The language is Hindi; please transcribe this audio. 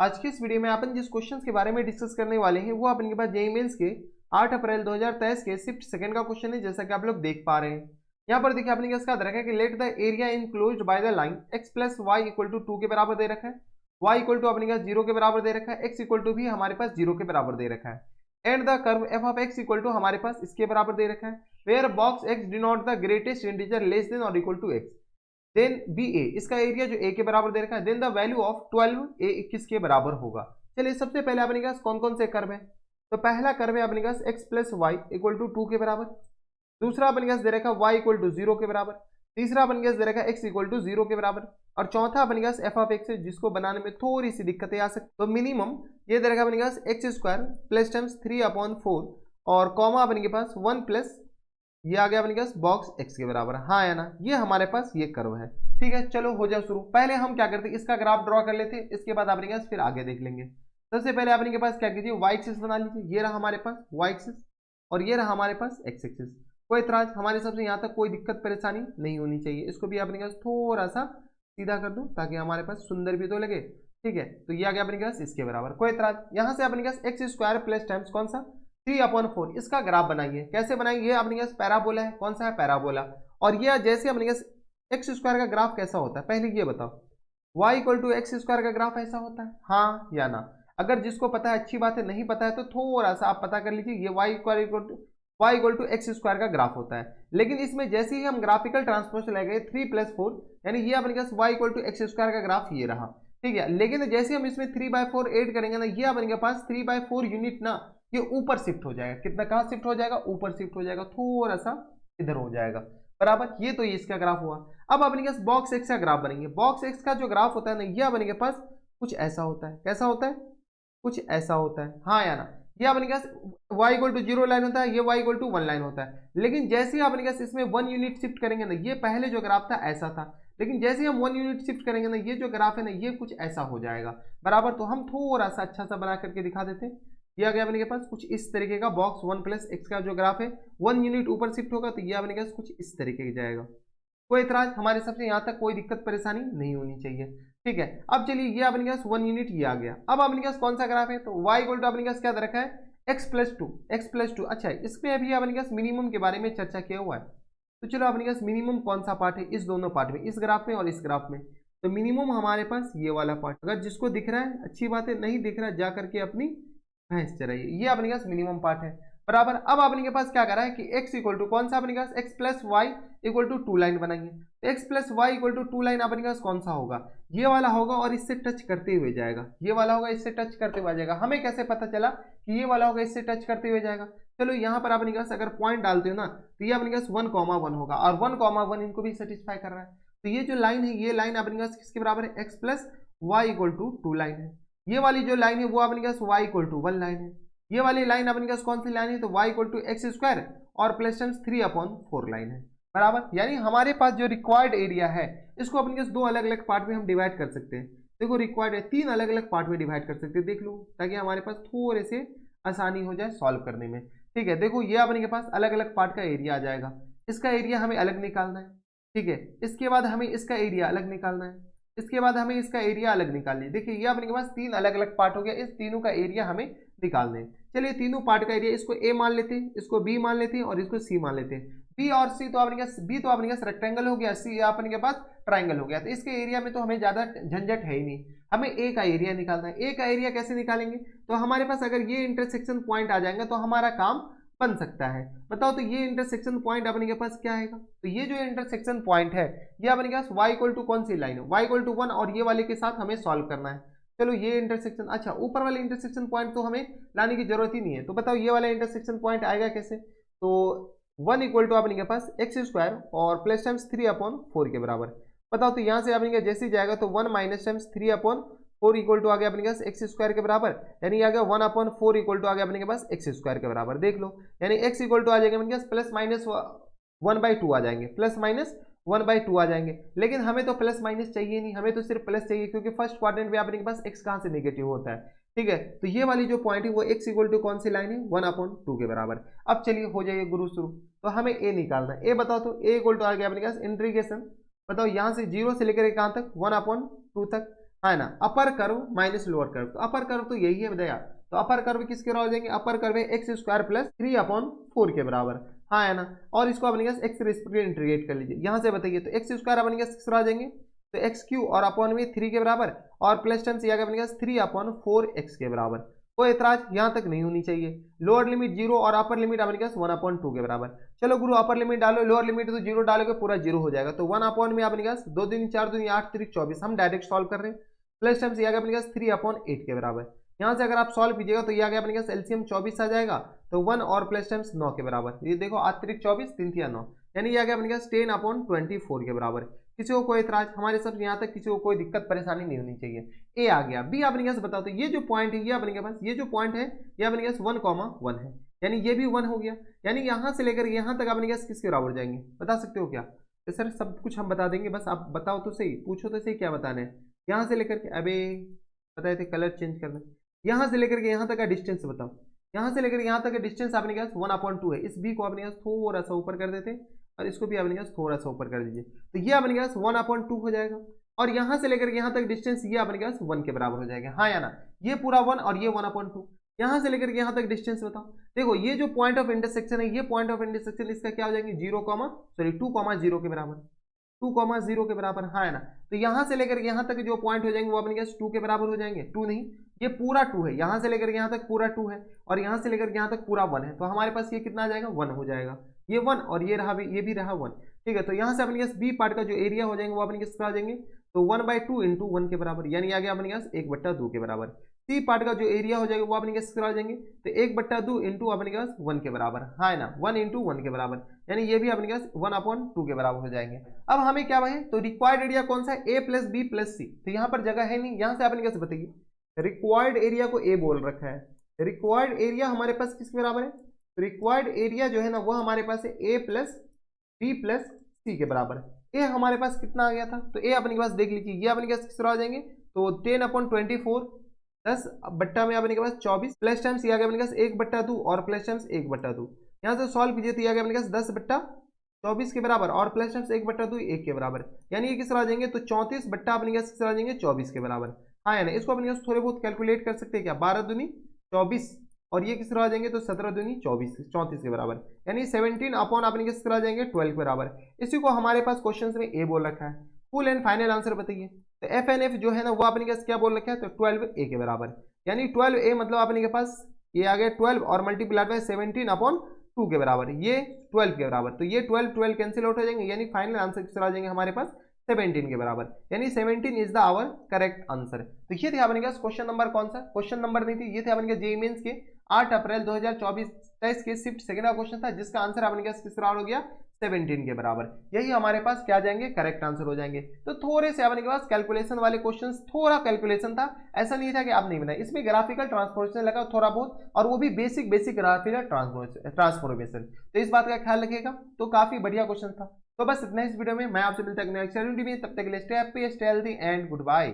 आज की इस वीडियो में अपन जिस क्वेश्चन के बारे में डिस्कस करने वाले हैं वो अपन के पास जेईई मेंस के 8 अप्रैल 2023 के शिफ्ट सेकंड का क्वेश्चन है, जैसा कि आप लोग देख पा रहे हैं। यहाँ पर देखिए आपने क्या रखा है कि let the area enclosed by the line x plus Y equal to 2 के बराबर दे रखा है, y इक्वल टू अपने पास 0 के बराबर दे रखा है, x इक्वल टू भी हमारे पास 0 के बराबर दे रखा है and the curve f of x equal to हमारे पास इसके बराबर दे रखा है where box x denote the greatest integer less than और equal to x। Then B A, इसका एरिया जो a के बराबर दे रखा है, then the value of 12 a 21 के बराबर होगा। चलिए सबसे पहले अपने पास कौन कौन से कर्व है, तो पहला कर्व है अपने पास x plus Y equal to 2 के बराबर, दूसरा अपने पास दे रखा y इक्वल टू 0 के बराबर, तीसरा अपने पास दे रखा x इक्वल टू 0 के बराबर, और चौथा अपने पास f ऑफ x है जिसको बनाने में थोड़ी सी दिक्कतें आ सकती। तो मिनिमम ये दे रखा अपने पास x स्क्वायर प्लस टाइम्स 3/4 और कॉमा अपने के पास 1 प्लस ये आ गया अपने पास बॉक्स x के बराबर, हाँ या ना, ये हमारे पास ये कर्व है। ठीक है, चलो हो जाओ शुरू। पहले हम क्या करते हैं, इसका ग्राफ ड्रॉ कर लेते हैं, इसके बाद अपने पास फिर आगे देख लेंगे। सबसे पहले अपने के पास क्या कीजिए, y एक्सिस बना लीजिए, ये रहा हमारे पास y एक्सिस और ये रहा हमारे पास x एक्सिस। कोई इतराज हमारे हिसाब से यहाँ तक कोई दिक्कत परेशानी नहीं होनी चाहिए। इसको भी अपने पास थोड़ा सा सीधा कर दो ताकि हमारे पास सुंदर भी तो लगे। ठीक है, तो ये आ गया अपने पास इसके बराबर। कोई इतराज, यहाँ से अपने पास एक्स स्क्वायर प्लस टाइम्स कौन सा 3/4, इसका ग्राफ बनाइए। कैसे बनाइए, ये अपने पास पैराबोला है, कौन सा है पैराबोला। और ये जैसे अपने पास एक्स स्क्वायर का ग्राफ कैसा होता है, पहले ये बताओ, y equal to x square का ग्राफ ऐसा होता है, हाँ या ना। अगर जिसको पता है अच्छी बात है, नहीं पता है तो थोड़ा सा आप पता कर लीजिए। ये y equal to x square का ग्राफ होता है, लेकिन इसमें जैसे ही हम ग्राफिकल ट्रांसफॉर्मेशन ले गए 3 + 4 यानी ये अपने पास y equal to x square का ग्राफ ये रहा। ठीक है, लेकिन जैसे हम इसमें 3/4 ऐड करेंगे ना, ये अपने पास 3/4 यूनिट ना ये ऊपर शिफ्ट हो जाएगा। कितना, कहाँ शिफ्ट हो जाएगा, ऊपर शिफ्ट हो जाएगा, थोड़ा सा इधर हो जाएगा बराबर। ये तो ये इसका ग्राफ हुआ। अब अपने पास बॉक्स एक्स का ग्राफ बनेंगे। बॉक्स एक्स का जो ग्राफ होता है ना, ये अपने के पास कुछ ऐसा होता है। कैसा होता है, कुछ ऐसा होता है, हाँ या ना। ये अपने पास y इक्वल टू 0 लाइन होता है, ये y इक्वल टू 1 लाइन होता है। लेकिन जैसे ही अपने पास इसमें 1 यूनिट शिफ्ट करेंगे ना, ये पहले जो ग्राफ था ऐसा था, लेकिन जैसे हम 1 यूनिट शिफ्ट करेंगे ना, ये जो ग्राफ है ना ये कुछ ऐसा हो जाएगा बराबर। तो हम थोड़ा सा अच्छा सा बना करके दिखा देते हैं। ये आ गया अपने के पास कुछ इस तरीके का बॉक्स 1 प्लस एक्स का जो ग्राफ है 1 यूनिट ऊपर शिफ्ट होगा, तो ये अपने पास कुछ इस तरीके की जाएगा। कोई इतराज हमारे सबसे यहाँ तक कोई दिक्कत परेशानी नहीं होनी चाहिए। ठीक है, अब चलिए ये अपने पास 1 यूनिट ये आ गया। अब अपने पास कौन सा ग्राफ है, तो y इक्वल टू अपने पास क्या दे रखा है x प्लस टू। अच्छा, इसमें अभी अपने पास मिनिमम के बारे में चर्चा किया हुआ है, तो चलो अपने पास मिनिमम कौन सा पार्ट है इस दोनों पार्ट में, इस ग्राफ में और इस ग्राफ में। तो मिनिमम हमारे पास ये वाला पार्ट, अगर जिसको दिख रहा है अच्छी बात है, नहीं दिख रहा है जा करके अपनी भैंस चराइए। ये अपने पास मिनिमम पार्ट है बराबर। अब अपने के पास क्या करा है कि x इक्वल टू कौन सा अपने पास x plus Y equal to 2 line बनाएंगे। तो x plus Y equal to 2 line अपने पास कौन सा होगा, ये वाला होगा और इससे टच करते हुए जाएगा। ये वाला होगा, इससे टच करते हुए जाएगा। हमें कैसे पता चला कि ये वाला होगा इससे टच करते हुए जाएगा, चलो यहाँ पर अपने पास अगर पॉइंट डालते हो ना, तो ये अपने पास 1,1 होगा और 1,1 इनको भी सेटिस्फाई कर रहा है। तो ये जो लाइन है, ये लाइन अपने पास किसके बराबर है, x plus Y equal to 2 line है। ये वाली जो लाइन है वो अपने पास y इक्वल टू 1 लाइन है। ये वाली लाइन अपने पास कौन सी लाइन है, तो y equal to x square और प्लस टाइम्स 3/4 लाइन है बराबर। यानी हमारे पास जो रिक्वायर्ड एरिया है इसको अपने पास दो अलग अलग पार्ट में हम डिवाइड कर सकते हैं। देखो रिक्वायर्ड है, 3 अलग अलग पार्ट में डिवाइड कर सकते हैं, देख लो, ताकि हमारे पास थोड़े से आसानी हो जाए सॉल्व करने में। ठीक है, देखो ये अपने के पास अलग अलग पार्ट का एरिया आ जाएगा। इसका एरिया हमें अलग निकालना है। ठीक है, इसके बाद हमें इसका एरिया अलग निकालना है, इसके बाद हमें इसका एरिया अलग निकालना है। देखिए ये अपने के पास 3 अलग अलग पार्ट हो गया, इस तीनों का एरिया हमें निकालने हैं। चलिए तीनों पार्ट का एरिया, इसको a मान लेते हैं, इसको b मान लेते हैं और इसको c मान लेते हैं। b और c तो अपने पास, b तो अपने पास रेक्टेंगल हो गया, c अपने के पास ट्राइंगल हो गया। तो इसके एरिया में तो हमें ज्यादा झंझट है ही नहीं, हमें a का एरिया निकालना है। a का एरिया कैसे निकालेंगे, तो हमारे पास अगर ये इंटरसेक्शन पॉइंट आ जाएंगे तो हमारा काम बन सकता है। बताओ तो ये इंटरसेक्शन पॉइंट अपने के पास क्या आएगा, तो ये जो इंटरसेक्शन पॉइंट है ये अपने के पास y इक्वल टू कौन सी लाइन है, y इक्वल टू 1 और ये वाले के साथ हमें सॉल्व करना है। चलो ये इंटरसेक्शन, अच्छा ऊपर वाले इंटरसेक्शन पॉइंट तो हमें लाने की जरूरत ही नहीं है। तो बताओ ये वाला इंटरसेक्शन पॉइंट आएगा कैसे, तो 1 इक्वल टू अपने के पास एक्स स्क्वायर और प्लस टाइम्स 3/4 के बराबर। बताओ तो यहाँ से अपने जैसे ही जाएगा तो 1 माइनस टाइम्स 3/4 इक्वल टू आ गया अपने पास एक्स स्क्वायर के बराबर, यानी आ गया 1/4 इक्वल टू आ गया अपने के पास एक्स स्क्वायर के बराबर। देख लो, यानी x इक्वल टू आ जाएगा अपने पास प्लस माइनस 1/2 आ जाएंगे, प्लस माइनस 1/2 आ जाएंगे। लेकिन हमें तो प्लस माइनस चाहिए नहीं, हमें तो सिर्फ प्लस चाहिए, क्योंकि फर्स्ट क्वाड्रेंट में अपने के पास x कहाँ से नेगेटिव होता है। ठीक है, तो ये वाली जो पॉइंट है वो x इक्वल टू कौन सी लाइन है, 1/2 के बराबर। अब चलिए हो जाइए गुरु शुरू, तो हमें a निकालना है। a बताओ तो a इक्वल टू आ गया अपने पास इंटीग्रेशन, बताओ यहाँ से 0 से लेकर कहाँ तक, 1/2 तक, है ना, upper curve minus lower curve, तो अपर कर्व तो यही है भैया, तो अपर कर्व किसके बराबर हो जाएंगे, अपर कर्व है एक्स स्क्वायर प्लस 3/4 के बराबर, हाँ है ना, और इसको अपने एक्स रेस्पेक्ट इंटीग्रेट कर लीजिए, यहाँ से बताइए तो एक्स स्क्वायर अपने किस तरह आ जाएंगे, तो एक्स क्यू और अपॉन में 3 के बराबर, और प्लस टर्म्स ये आ गया अपने 3/4 एक्स के बराबर, कोई एतराज यहाँ तक नहीं होनी चाहिए। लोअर लिमिट 0 और अपर लिमिट अपने 1/2 के बराबर, चलो गुरु अपर लिमिट डालो, लोअर लिमिट तो 0 डालोगे पूरा 0 हो जाएगा, तो 1 में अपने 2 दूनी 4 दूनी 8 3 24, हम डायरेक्ट सॉल्व कर रहे हैं, प्लस टर्म्स ये आ गया अपने 3/8 के बराबर, यहाँ से अगर आप सॉल्व कीजिएगा तो ये आ गया अपने एलसीएम 24 आ जाएगा, तो 1 और प्लस टर्म्स 9 के बराबर, ये देखो अतिरिक्त 24 3 3 9, यानी ये आ गया अपने 10/24 के बराबर। किसी को कोई इतराज, हमारे सब यहाँ तक किसी को कोई दिक्कत परेशानी नहीं होनी चाहिए। ए आ गया। बी अपने पास बताओ, तो ये जो पॉइंट है ये अपने पास, ये जो पॉइंट है ये अपने पास 1,1 है, यानी ये भी 1 हो गया, यानी यहाँ से लेकर यहाँ तक अपने पास किसके बराबर जाएंगे, बता सकते हो क्या? तो सर सब कुछ हम बता देंगे, बस आप बताओ तो सही, पूछो तो सही क्या बताना है। यहाँ से लेकर के, अबे बताए थे कलर चेंज करना, यहाँ से लेकर के यहाँ तक का डिस्टेंस बताओ, यहाँ से लेकर यहाँ तक का डिस्टेंस अपने पास 1/2 है, इस बी को अपने पास थोड़ा सा ऊपर कर देते और इसको भी अपने पास थोड़ा सा ऊपर कर दीजिए, तो ये अपने पास 1/2 हो जाएगा, और यहाँ से लेकर यहाँ तक डिस्टेंस ये अपने पास 1 के बराबर हो जाएगा, हाँ या ना, ये पूरा 1 और ये 1/2, यहाँ से लेकर यहाँ तक डिस्टेंस बताओ। देखो ये जो पॉइंट ऑफ इंटरसेक्शन है, ये पॉइंट ऑफ इंटरसेक्शन इसका क्या हो जाएंगे 2,0 के बराबर, 2,0 के बराबर, हाँ है ना, तो यहाँ से लेकर यहाँ तक जो पॉइंट हो जाएंगे वो अपने पास 2 के बराबर हो जाएंगे, 2 नहीं, ये पूरा 2 है, यहाँ से लेकर यहाँ तक पूरा 2 है, और यहाँ से लेकर यहाँ तक पूरा 1 है, तो हमारे पास ये कितना आ जाएगा 1 हो जाएगा, ये 1 और ये रहा, ये भी रहा 1, ठीक है। तो यहाँ से अपने पास बी पार्ट का जो एरिया हो जाएंगे वो अपने पास आ जाएंगे, तो 1/2 इंटू 1 के बराबर, यानी आ गया अपने पास 1/2 के बराबर। सी पार्ट का जो एरिया हो जाएगा वो अपने पास आ जाएंगे, तो 1/2 इंटू अपने पास 1 के बराबर, हाँ है ना, 1 इंटू 1 के बराबर, यानी ये भी अपने पास 1/2 के बराबर हो जाएंगे। अब हमें क्या है, तो रिक्वायर्ड एरिया कौन सा है, ए प्लस बी प्लस सी, तो यहाँ पर जगह है नहीं, यहाँ से अपने कैसे बताइए, रिक्वायर्ड एरिया को ए बोल रखा है, रिक्वायर्ड एरिया हमारे पास किसके बराबर है, रिक्वायर्ड एरिया जो है ना वो हमारे पास है ए प्लस बी प्लस सी के बराबर। ए हमारे पास कितना आ गया था, तो ए अपने पास देख लीजिए, ये अपने पास किस तरह आ जाएंगे, तो 10/24, 10 बट्टा में अपने के पास 24, प्लस टाइम्स ये आ गया अपने पास 1/2 और प्लस टाइम्स 1/2, यहाँ से सॉल्व कीजिए तो ये आ गया अपने पास 10/24 के बराबर, और प्लस टाइम्स 1/2 1 के बराबर, यानी ये किस तरह आ जाएंगे, तो 34 बट्टा अपने पास किस तरह आ जाएंगे 24 के बराबर, हाँ है ना। इसको अपने पास थोड़े बहुत कैलकुलेट कर सकते हैं क्या, 12 दूनी 24, और ये किस तरह आ जाएंगे, तो 17 दूनी 24, 34 के बराबर, यानी 17 अपॉन अपने किस तरह आ जाएंगे 12 के बराबर। इसी को हमारे पास क्वेश्चन में ए बोल रखा है। फुल एंड फाइनल आंसर बताइए, तो एफ एन एफ जो है ना वो अपने पास क्या बोल रखा है, तो 12a के बराबर, यानी 12a मतलब अपने के पास ये आ गया 12 और मल्टीप्लाई बाय 17/2 के बराबर, ये 12 के बराबर, तो ये 12 कैंसिल आउट हो जाएंगे, यानी फाइनल आंसर किस तरह आ जाएंगे हमारे पास 17 के बराबर, यानी 17 is the our correct answer. तो ये थे अपने पास क्वेश्चन नंबर कौन सा, क्वेश्चन नंबर नहीं थी, ये थे अपने जेईई मेंस के 8 अप्रैल 2024 के शिफ्ट सेकंड का क्वेश्चन था, जिसका आंसर अपने पास किस तरह हो गया 17 के बराबर। यही हमारे पास क्या जाएंगे करेक्ट आंसर हो जाएंगे। तो थोड़े से अपने के पास कैलकुलेशन वाले क्वेश्चंस, थोड़ा कैलकुलेशन था, ऐसा नहीं था कि आप नहीं बनाए, इसमें ग्राफिकल ट्रांसफॉर्मेशन लगा थोड़ा बहुत, और वो भी बेसिक ग्राफिकल ट्रांसफॉर्मेशन, तो इस बात का ख्याल रखिएगा। तो काफी बढ़िया क्वेश्चन था। तो बस इतना इस वीडियो में, मैं आपसे मिलता हूं नेक्स्ट वीडियो में, तब तक के लिए stay happy, stay healthy and good bye.